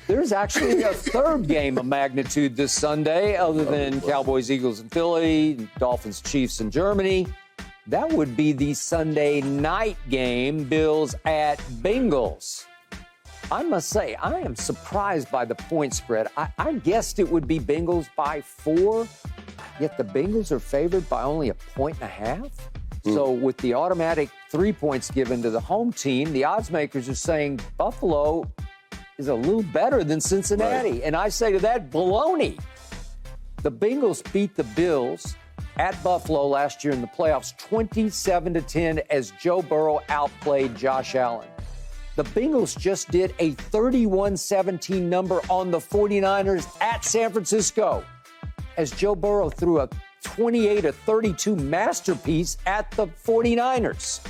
There's actually a third game of magnitude this Sunday, other than Cowboys, Eagles, and Philly, Dolphins, Chiefs, and Germany. That would be the Sunday night game, Bills at Bengals. I must say, I am surprised by the point spread. I guessed it would be Bengals by 4, yet the Bengals are favored by only 1.5. So with the automatic 3 points given to the home team, the odds makers are saying Buffalo is a little better than Cincinnati. Right. And I say to that, baloney. The Bengals beat the Bills at Buffalo last year in the playoffs 27-10 as Joe Burrow outplayed Josh Allen. The Bengals just did a 31-17 number on the 49ers at San Francisco as Joe Burrow threw a 28-32 masterpiece at the 49ers.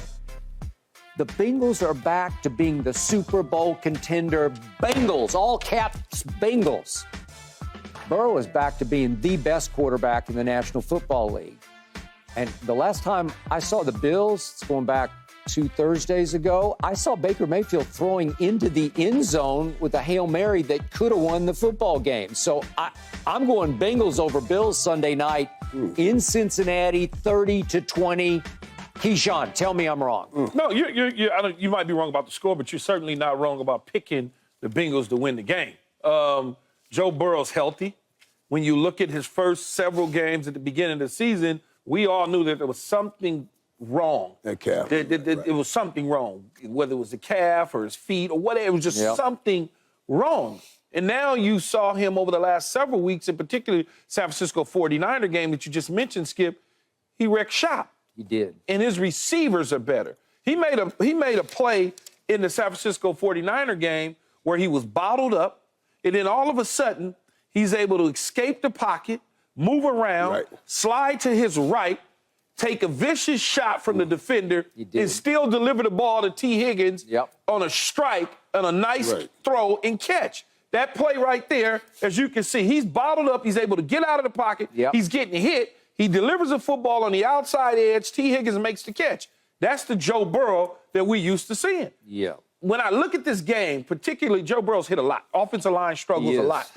The Bengals are back to being the Super Bowl contender Bengals, all caps Bengals. Burrow is back to being the best quarterback in the National Football League. And the last time I saw the Bills, it's going back 2 Thursdays ago, I saw Baker Mayfield throwing into the end zone with a Hail Mary that could have won the football game. So I'm going Bengals over Bills Sunday night in Cincinnati, 30-20. Keyshawn, tell me I'm wrong. No, you might be wrong about the score, but you're certainly not wrong about picking the Bengals to win the game. Joe Burrow's healthy. When you look at his first several games at the beginning of the season, we all knew that there was something wrong. That calf. It was something wrong, whether it was the calf or his feet or whatever. It was just something wrong. And now you saw him over the last several weeks, in particular San Francisco 49er game that you just mentioned, Skip, he wrecked shop. He did. And his receivers are better. He made a play in the San Francisco 49er game where he was bottled up, and then all of a sudden, he's able to escape the pocket, move around, slide to his right, take a vicious shot from the defender, and still deliver the ball to T. Higgins on a strike and a nice throw and catch. That play right there, as you can see, he's bottled up. He's able to get out of the pocket. He's getting hit. He delivers a football on the outside edge. T. Higgins makes the catch. That's the Joe Burrow that we used to seeing. When I look at this game, particularly Joe Burrow's hit a lot. Offensive line struggles a lot.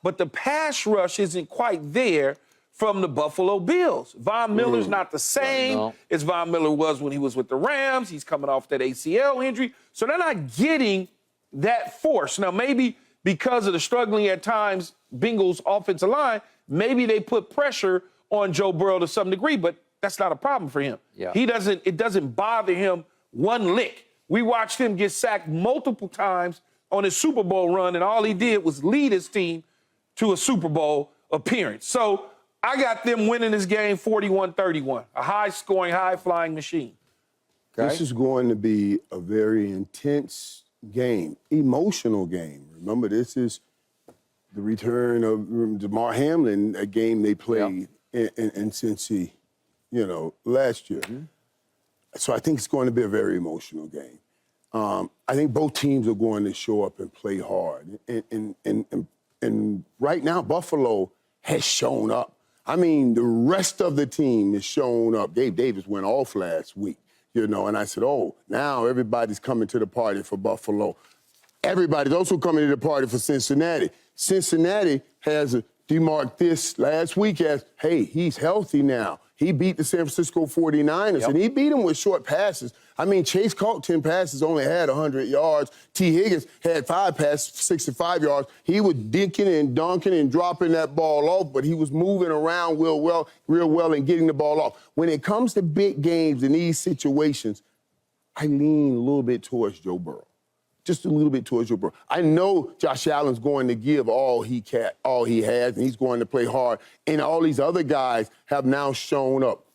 But the pass rush isn't quite there from the Buffalo Bills. Von Miller's not the same as Von Miller was when he was with the Rams. He's coming off that ACL injury. So they're not getting that force. Now, maybe because of the struggling at times Bengals offensive line, maybe they put pressure on Joe Burrow to some degree, but that's not a problem for him. It doesn't bother him one lick. We watched him get sacked multiple times on his Super Bowl run, and all he did was lead his team to a Super Bowl appearance. So I got them winning this game 41-31, a high-scoring, high-flying machine. This is going to be a very intense game, emotional game. Remember, this is the return of Damar Hamlin, a game they played in Cincy, last year. So I think it's going to be a very emotional game. I think both teams are going to show up and play hard. And right now, Buffalo has shown up. I mean, the rest of the team has shown up. Dave Davis went off last week, and I said, now everybody's coming to the party for Buffalo. Everybody's also coming to the party for Cincinnati. Cincinnati has demarked this last week as, hey, he's healthy now. He beat the San Francisco 49ers, and he beat them with short passes. I mean, Chase caught 10 passes, only had 100 yards. T. Higgins had 5 passes, 65 yards. He was dinking and dunking and dropping that ball off, but he was moving around real well and getting the ball off. When it comes to big games in these situations, I lean a little bit towards Joe Burrow. Just a little bit towards Joe Burrow. I know Josh Allen's going to give all he has, and he's going to play hard. And all these other guys have now shown up.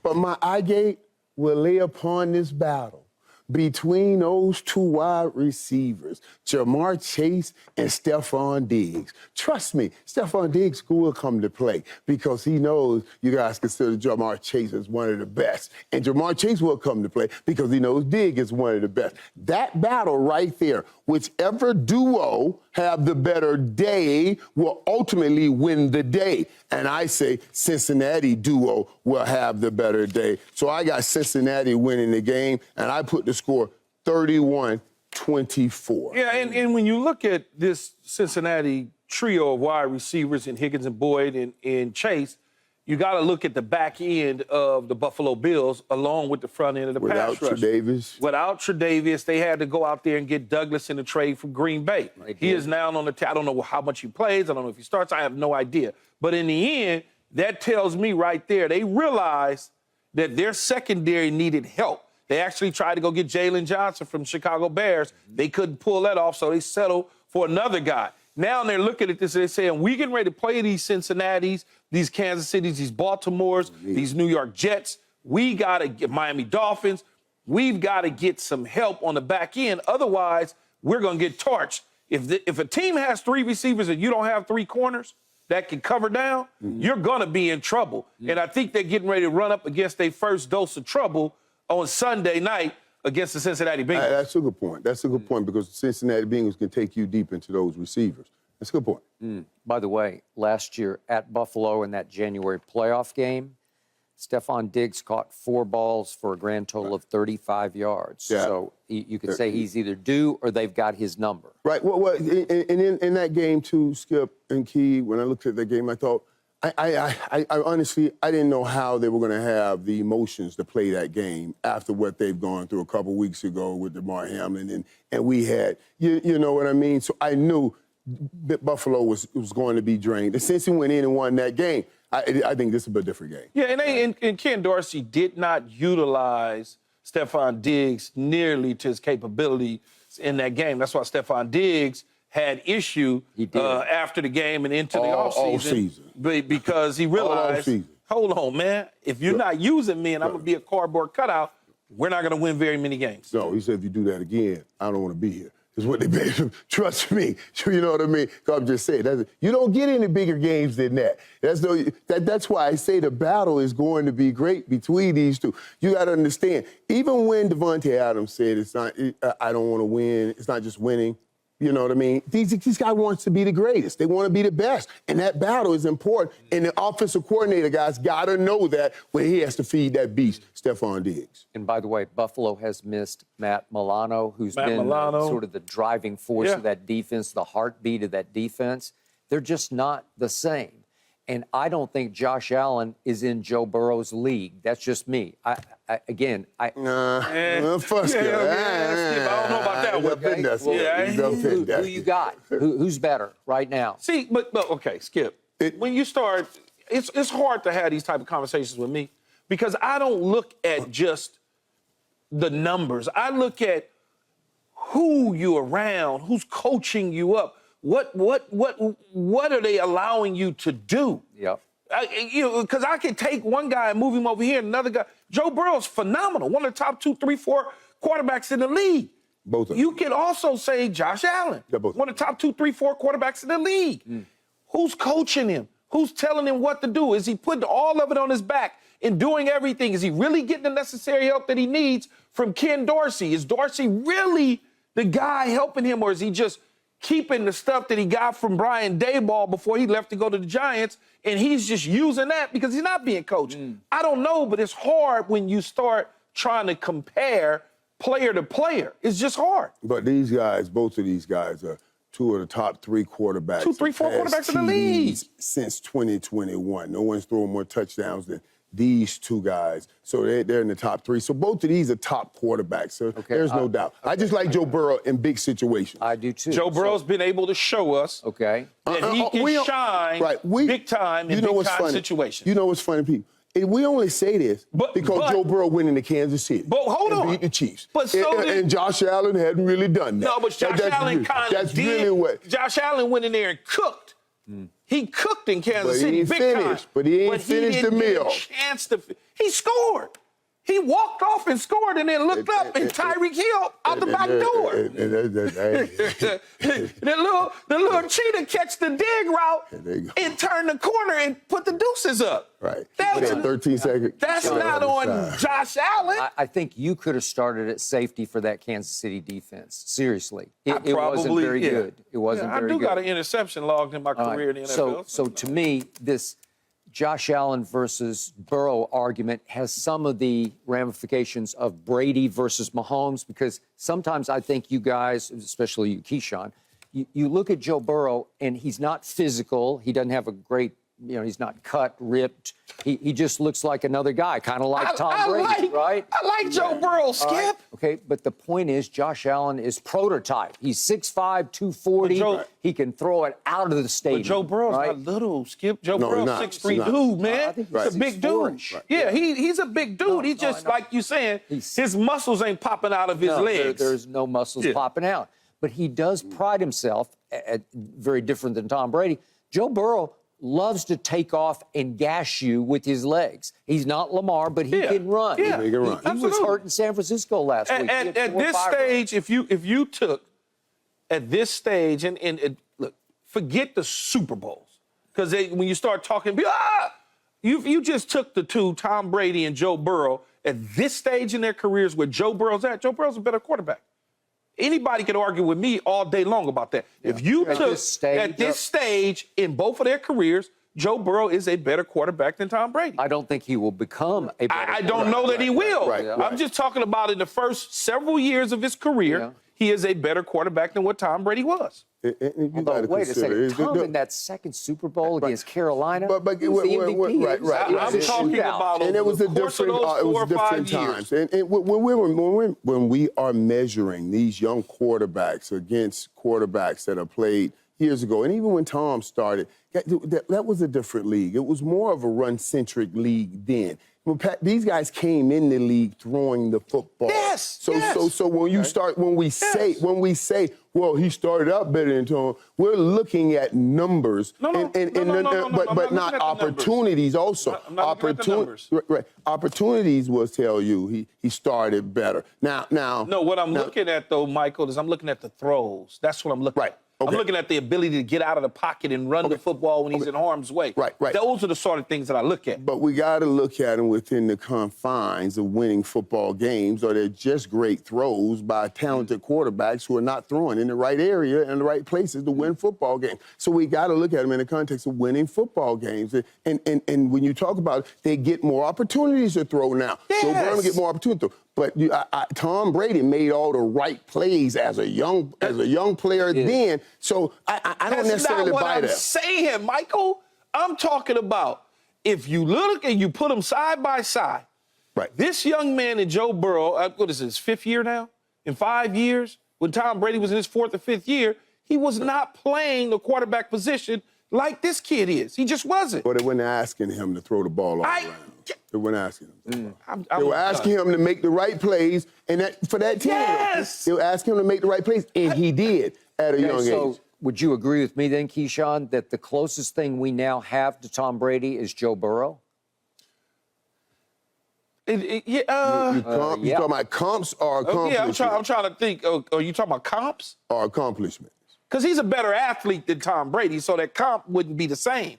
But my eye gate will lay upon this battle between those 2 wide receivers, Jamar Chase and Stefon Diggs. Trust me, Stefon Diggs will come to play because he knows you guys consider Jamar Chase as one of the best. And Jamar Chase will come to play because he knows Diggs is one of the best. That battle right there, whichever duo have the better day will ultimately win the day. And I say Cincinnati duo will have the better day. So I got Cincinnati winning the game, and I put the score 31-20. 24. Yeah, and when you look at this Cincinnati trio of wide receivers in Higgins and Boyd and Chase, you got to look at the back end of the Buffalo Bills along with the front end of the pass rush. Without Tre'Davious, they had to go out there and get Douglas in the trade from Green Bay. He is now on the I don't know how much he plays. I don't know if he starts. I have no idea. But in the end, that tells me right there, they realized that their secondary needed help. They actually tried to go get Jalen Johnson from Chicago Bears. They couldn't pull that off, so they settled for another guy. Now they're looking at this and they're saying, we getting ready to play these Cincinnatis, these Kansas Cities, these Baltimores, these New York Jets. We got to get Miami Dolphins. We've got to get some help on the back end. Otherwise, we're going to get torched. If a team has 3 receivers and you don't have 3 corners that can cover down, you're going to be in trouble. And I think they're getting ready to run up against their first dose of trouble on Sunday night against the Cincinnati Bengals. That's a good point. That's a good point because the Cincinnati Bengals can take you deep into those receivers. That's a good point. By the way, last year at Buffalo in that January playoff game, Stefon Diggs caught 4 balls for a grand total of 35 yards. Yeah. So you could say he's either due or they've got his number. Right. Well, in that game too, Skip and Key, when I looked at that game, I thought, I honestly, I didn't know how they were going to have the emotions to play that game after what they've gone through a couple weeks ago with DeMar Hamlin. And we had, you know what I mean? So I knew that Buffalo was going to be drained. And since he went in and won that game, I think this is a different game. Yeah, and Ken Dorsey did not utilize Stefon Diggs nearly to his capability in that game. That's why Stefon Diggs had issue after the game and into the offseason. Because he realized, hold on, man, if you're not using me and I'm going to be a cardboard cutout, we're not going to win very many games. No, he said, if you do that again, I don't want to be here. Is what they made him. Trust me. You know what I mean? I'm just saying. You don't get any bigger games than that. That's why I say the battle is going to be great between these two. You got to understand, even when Devontae Adams said it's not, I don't want to win, it's not just winning. You know what I mean? These guys wants to be the greatest. They want to be the best. And that battle is important. And the offensive coordinator guys got to know that when he has to feed that beast, Stefon Diggs. And by the way, Buffalo has missed Matt Milano, who's been sort of the driving force of that defense, the heartbeat of that defense. They're just not the same. And I don't think Josh Allen is in Joe Burrow's league. That's just me. Fuck it. I don't know about that one. Who you got? Who's better right now? See, but okay, Skip. When you start, it's hard to have these type of conversations with me because I don't look at just the numbers. I look at who you're around, who's coaching you up. What are they allowing you to do? Yep. Because I can take one guy and move him over here, and another guy. Joe Burrow's phenomenal, one of the top 2, 3, 4 quarterbacks in the league. Both of them. You can also say Josh Allen, one of the top 2, 3, 4 quarterbacks in the league. Who's coaching him? Who's telling him what to do? Is he putting all of it on his back and doing everything? Is he really getting the necessary help that he needs from Ken Dorsey? Is Dorsey really the guy helping him, or is he just keeping the stuff that he got from Brian Daboll before he left to go to the Giants, and he's just using that because he's not being coached? I don't know, but it's hard when you start trying to compare player to player. It's just hard. But these guys, both of these guys are 2 of the top 3 quarterbacks. 2, 3, 4 quarterbacks in the league since 2021. No one's throwing more touchdowns than these 2 guys. So they're in the top 3. So both of these are top quarterbacks. So there's no doubt. I just like Joe Burrow in big situations. I do too. Joe Burrow's been able to show us that he can shine big time in big time situations. You know what's funny, people? We only say this because Joe Burrow went into Kansas City. But hold on. Beat the Chiefs. But and Josh Allen hadn't really done that. No, but Josh Allen kind of did. Really what, Josh Allen went in there and cooked. He cooked in Kansas City big time. But he ain't finished the meal. He scored. He walked off and scored and then looked up and Tyreek Hill out the back door. The little cheetah catch the dig route and turn the corner and put the deuces up. Right. That's 13 seconds. That's not on Josh Allen. I think you could have started at safety for that Kansas City defense. Seriously. It wasn't very good. It wasn't very good. I do got an interception logged in my career in the NFL. So to me, this Josh Allen versus Burrow argument has some of the ramifications of Brady versus Mahomes, because sometimes I think you guys, especially you, Keyshawn, you look at Joe Burrow and he's not physical. He doesn't have a great, he's not cut, ripped. He just looks like another guy, kind of like Tom Brady, right? I like Joe Burrow, Skip. Right. Okay, but the point is Josh Allen is prototype. He's 6'5", 240. He can throw it out of the stadium. But Joe Burrow's not little, Skip. Joe Burrow's 6'3" dude, man. He's a big dude. Right. Yeah, he's a big dude. He just, like you saying, his muscles ain't popping out of his legs. There's no muscles popping out. But he does pride himself, very different than Tom Brady. Joe Burrow loves to take off and gash you with his legs. He's not Lamar, but he can run. Yeah, he can run. He was hurt in San Francisco last week. And at this stage, if you took at this stage and look, forget the Super Bowls, because when you start talking, you just took the two, Tom Brady and Joe Burrow, at this stage in their careers where Joe Burrow's at. Joe Burrow's a better quarterback. Anybody can argue with me all day long about that. Yeah. If you took at this stage in both of their careers, Joe Burrow is a better quarterback than Tom Brady. I don't think he will become a better I don't know that he will. Right. I'm just talking about in the first several years of his career, he is a better quarterback than what Tom Brady was. Although, wait a second, Tom in that second Super Bowl against Carolina, but he was the MVP. Right. I'm talking about and it was a different times. And when we are measuring these young quarterbacks against quarterbacks that have played years ago, and even when Tom started, that was a different league. It was more of a run-centric league then. These guys came in the league throwing the football. Yes. So when you start, when we say, well, he started out better than Tom, we're looking at numbers, but not opportunities. Also, opportunities will tell you he started better. Now. No, what I'm looking at though, Michael, is I'm looking at the throws. That's what I'm looking at. Okay. I'm looking at the ability to get out of the pocket and run the football when he's in harm's way. Right. Those are the sort of things that I look at. But we got to look at them within the confines of winning football games, or they're just great throws by talented quarterbacks who are not throwing in the right area and the right places to win football games. So we got to look at them in the context of winning football games. And when you talk about it, they get more opportunities to throw now. Yes. So Burrow get more opportunity to throw. But Tom Brady made all the right plays as a young player then. So I don't necessarily buy that. That's not what I'm saying, Michael. I'm talking about if you look and you put them side by side. Right. This young man in Joe Burrow, what is his fifth year now? In 5 years, when Tom Brady was in his fourth or fifth year, he was not playing the quarterback position like this kid is. He just wasn't. But they weren't asking him to throw the ball all around. They weren't asking him. They were asking him to make the right plays, and for that team, they were asking him to make the right plays, and he did at a young age. Would you agree with me then, Keyshawn, that the closest thing we now have to Tom Brady is Joe Burrow? You talking about comps or accomplishments? I'm trying to think. Are you talking about comps? Or accomplishments? Because he's a better athlete than Tom Brady, so that comp wouldn't be the same.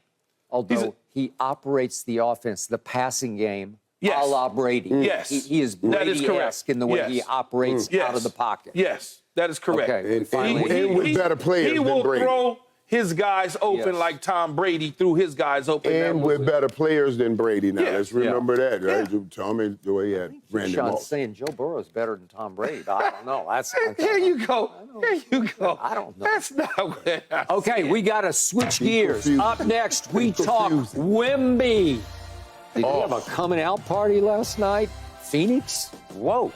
Although he operates the offense, the passing game, a la Brady. Yes. He is Brady-esque in the way he operates out of the pocket. Yes, that is correct. Okay. And with better players he than will Brady. Throw his guys open like Tom Brady threw his guys open. And with better players than Brady now. Let's remember that, right? Tommy, the way he had Randy Moss. Saying Joe Burrow is better than Tom Brady. I don't know. Here you go. I don't know. That's not what Okay, we got to switch gears. Up next, we talk Wemby. Did you have a coming out party last night? Phoenix? Whoa.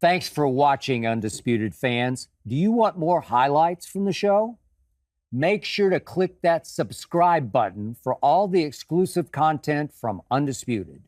Thanks for watching, Undisputed fans. Do you want more highlights from the show? Make sure to click that subscribe button for all the exclusive content from Undisputed.